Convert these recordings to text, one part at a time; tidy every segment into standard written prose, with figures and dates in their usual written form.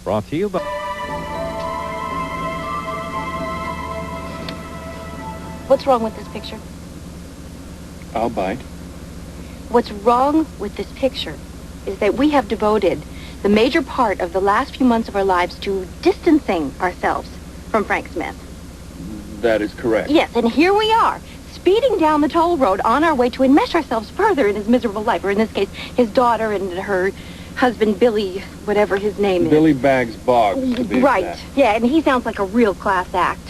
Brought to you by... What's wrong with this picture? I'll bite. What's wrong with this picture is that we have devoted the major part of the last few months of our lives to distancing ourselves from Frank Smith. That is correct. Yes, and here we are, speeding down the toll road on our way to enmesh ourselves further in his miserable life, or in this case, his daughter and her husband, Billy, whatever his name is. Billy Bags Boggs, to be right, exact. yeah, and he sounds like a real class act.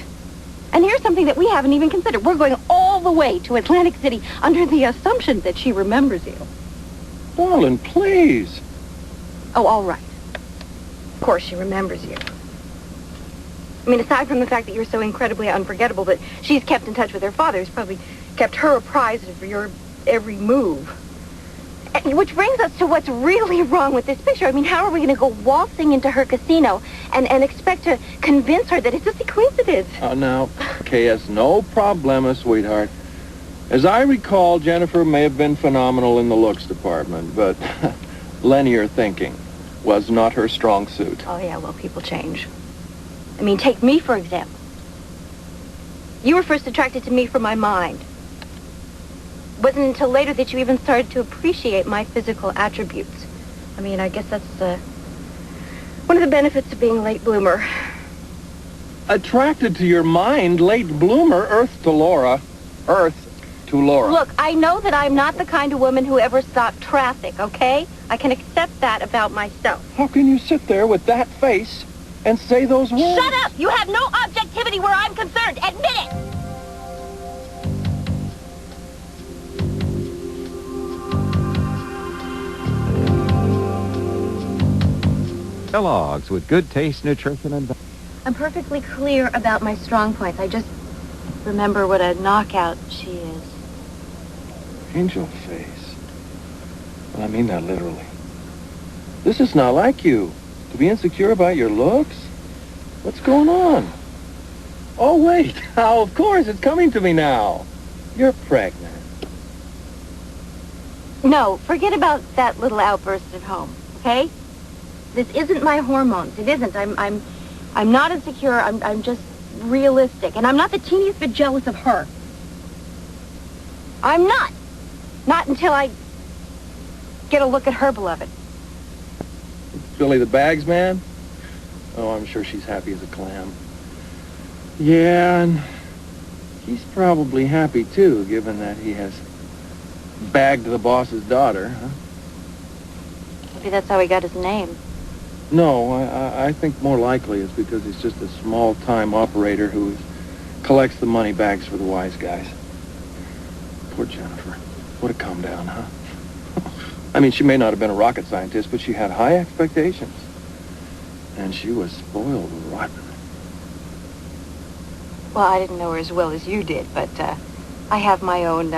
And here's something that we haven't even considered. We're going all the way to Atlantic City under the assumption that she remembers you. Darling, please. Oh, all right. Of course she remembers you. I mean, aside from the fact that you're so incredibly unforgettable, that she's kept in touch with her father, who's probably kept her apprised of your every move. And, which brings us to what's really wrong with this picture. I mean, how are we going to go waltzing into her casino and expect to convince her that it's just a coincidence? Now, KS, no problema, sweetheart. As I recall, Jennifer may have been phenomenal in the looks department, but linear thinking was not her strong suit. Oh, yeah, well, people change. I mean, take me, for example. You were first attracted to me for my mind. It wasn't until later that you even started to appreciate my physical attributes. I mean, I guess that's one of the benefits of being a late bloomer. Attracted to your mind, late bloomer, Earth to Laura. Earth to Laura. Look, I know that I'm not the kind of woman who ever stopped traffic, okay? I can accept that about myself. How can you sit there with that face and say those words? Shut up! You have no objectivity where I'm concerned. Admit it! Kellogg's with good taste, nutrition, and... I'm perfectly clear about my strong points. I just remember what a knockout she is. Angel face. Well, I mean that literally. This is not like you. To be insecure about your looks? What's going on? Oh, wait. Now, of course, it's coming to me now. You're pregnant. No, forget about that little outburst at home, okay? This isn't my hormones. It isn't. I'm not insecure. I'm just realistic. And I'm not the teeniest bit jealous of her. I'm not. Not until I get a look at her beloved. Billy the Bags man? Oh, I'm sure she's happy as a clam. Yeah, and he's probably happy, too, given that he has bagged the boss's daughter, huh? Maybe that's how he got his name. No, I think more likely it's because he's just a small-time operator who collects the money bags for the wise guys. Poor Jennifer. What a calm down, huh? I mean, she may not have been a rocket scientist, but she had high expectations. And she was spoiled rotten. Well, I didn't know her as well as you did, but I have my own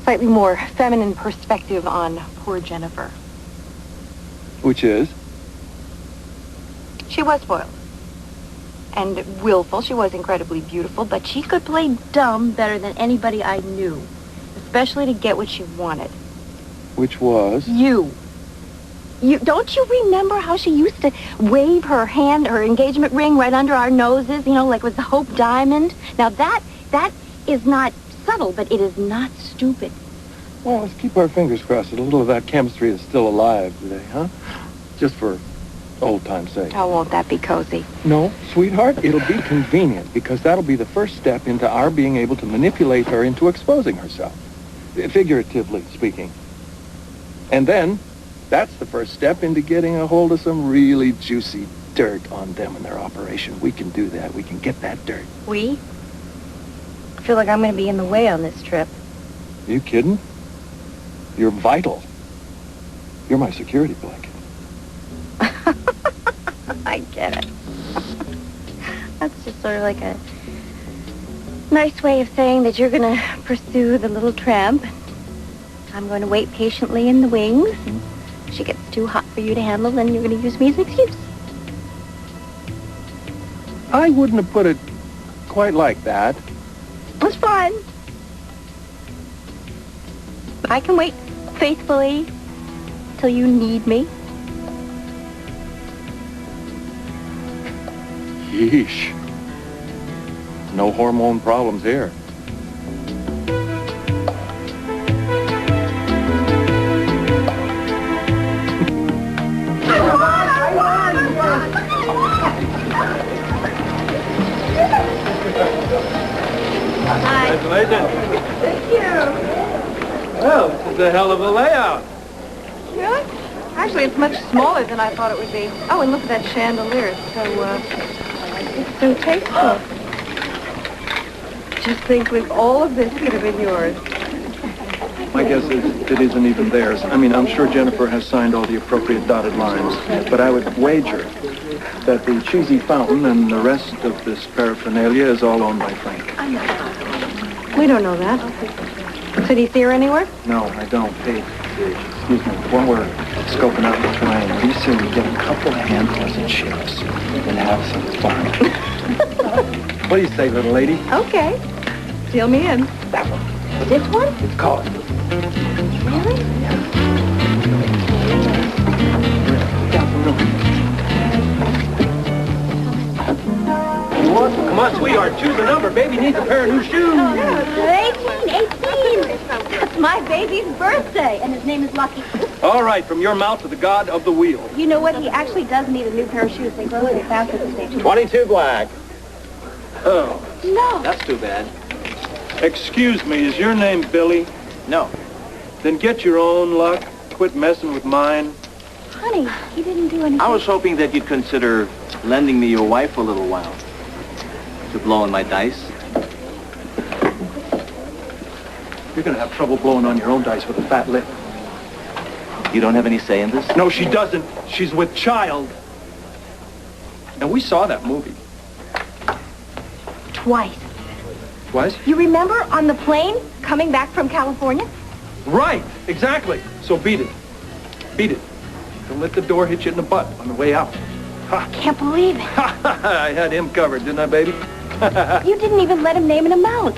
slightly more feminine perspective on poor Jennifer. Which is? She was spoiled. And willful. She was incredibly beautiful, but she could play dumb better than anybody I knew. Especially to get what she wanted. Which was? You. Don't you remember how she used to wave her hand, her engagement ring right under our noses, you know, like with the Hope Diamond? Now that is not subtle, but it is not stupid. Well, let's keep our fingers crossed that a little of that chemistry is still alive today, huh? Just for old time's sake. Oh, won't that be cozy? No, sweetheart, it'll be convenient because that'll be the first step into our being able to manipulate her into exposing herself, figuratively speaking. And then, that's the first step into getting a hold of some really juicy dirt on them and their operation. We can do that. We can get that dirt. We? I feel like I'm going to be in the way on this trip. You kidding? You're vital. You're my security blanket. I get it. That's just sort of like a nice way of saying that you're going to pursue the little tramp. I'm going to wait patiently in the wings. If she gets too hot for you to handle, then you're going to use me as an excuse. I wouldn't have put it quite like that. It's fine. I can wait faithfully till you need me. Yeesh. No hormone problems here. Congratulations. Thank you. Well, this is a hell of a layout. Really? Actually, it's much smaller than I thought it would be. Oh, and look at that chandelier. It's so tasteful. Just think if all of this could have been yours. My guess is it isn't even theirs. I mean, I'm sure Jennifer has signed all the appropriate dotted lines, but I would wager that the cheesy fountain and the rest of this paraphernalia is all owned by Frank. We don't know that. Did he see her anywhere? No, I don't. Hey, excuse me. While we're scoping out the terrain, what do you say we get a couple of handfuls of chips and have some fun? What do you say, little lady? Okay. Seal me in. That one. This one? It's called. Really? What? Come on, sweetheart. Choose a number. Baby needs a pair of new shoes. 18. That's my baby's birthday, and his name is Lucky. All right, from your mouth to the god of the wheel. You know what? He actually does need a new pair of shoes. They grow really fast at this stage. 22 black. Oh, No. That's too bad. excuse me. Is your name Billy? No. Then get your own luck. Quit messing with mine. Honey, he didn't do anything. I was hoping that you'd consider lending me your wife for a little while. To blow on my dice. You're going to have trouble blowing on your own dice with a fat lip. You don't have any say in this? No, she doesn't. She's with child. And we saw that movie. Twice. Twice? You remember on the plane coming back from California? Right, exactly. So beat it. Beat it. Don't let the door hit you in the butt on the way out. Ha! Can't believe it. I had him covered, didn't I, baby? You didn't even let him name an amount.